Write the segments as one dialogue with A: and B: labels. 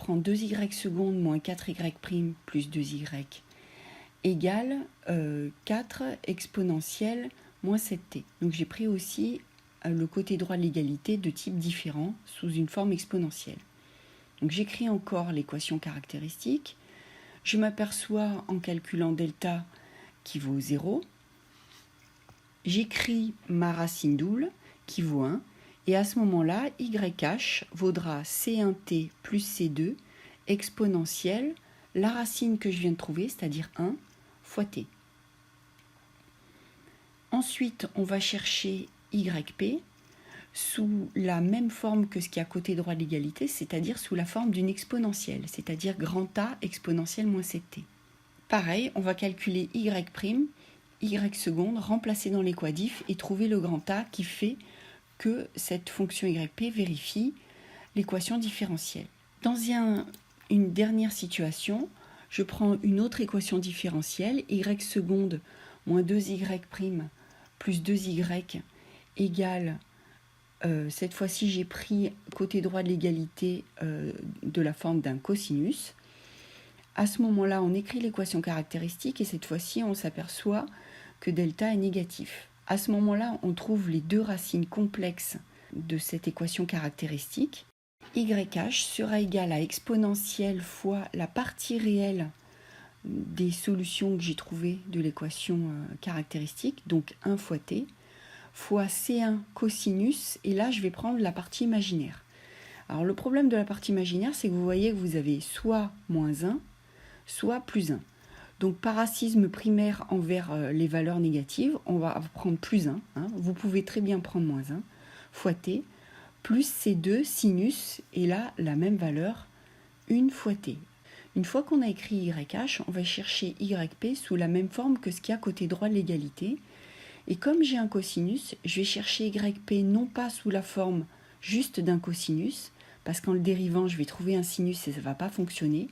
A: prends 2y secondes moins 4y' plus 2y égale 4 exponentielle moins 7t. Donc j'ai pris aussi le côté droit de l'égalité de type différent sous une forme exponentielle. Donc j'écris encore l'équation caractéristique. Je m'aperçois en calculant delta qui vaut 0. J'écris ma racine double qui vaut 1. Et à ce moment-là, YH vaudra C1t plus C2 exponentielle la racine que je viens de trouver, c'est-à-dire 1 fois t. Ensuite, on va chercher YP sous la même forme que ce qui est à côté droit de l'égalité, c'est-à-dire sous la forme d'une exponentielle, c'est-à-dire grand A exponentielle moins 7t. Pareil, on va calculer Y seconde, remplacer dans l'équadif et trouver le grand A qui fait que cette fonction YP vérifie l'équation différentielle. Dans une dernière situation, je prends une autre équation différentielle, Y seconde moins 2Y' plus 2Y égale, cette fois-ci j'ai pris côté droit de l'égalité de la forme d'un cosinus. À ce moment-là, on écrit l'équation caractéristique et cette fois-ci on s'aperçoit que delta est négatif. À ce moment-là, on trouve les deux racines complexes de cette équation caractéristique. YH sera égal à exponentielle fois la partie réelle des solutions que j'ai trouvées de l'équation caractéristique, donc 1 fois t, fois C1 cosinus, et là je vais prendre la partie imaginaire. Alors le problème de la partie imaginaire, c'est que vous voyez que vous avez soit moins 1, soit plus 1. Donc par racisme primaire envers les valeurs négatives, on va prendre plus 1, vous pouvez très bien prendre moins 1, fois t, plus C2 sinus, et là la même valeur, 1 fois t. Une fois qu'on a écrit YH, on va chercher YP sous la même forme que ce qu'il y a côté droit de l'égalité. Et comme j'ai un cosinus, je vais chercher YP non pas sous la forme juste d'un cosinus, parce qu'en le dérivant, je vais trouver un sinus et ça ne va pas fonctionner.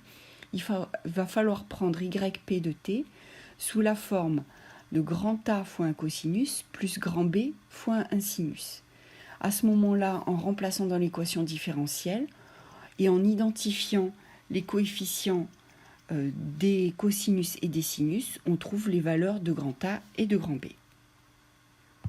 A: Va falloir prendre YP de t sous la forme de grand A fois un cosinus plus grand B fois un sinus. À ce moment-là, en remplaçant dans l'équation différentielle et en identifiant les coefficients des cosinus et des sinus, on trouve les valeurs de grand A et de grand B.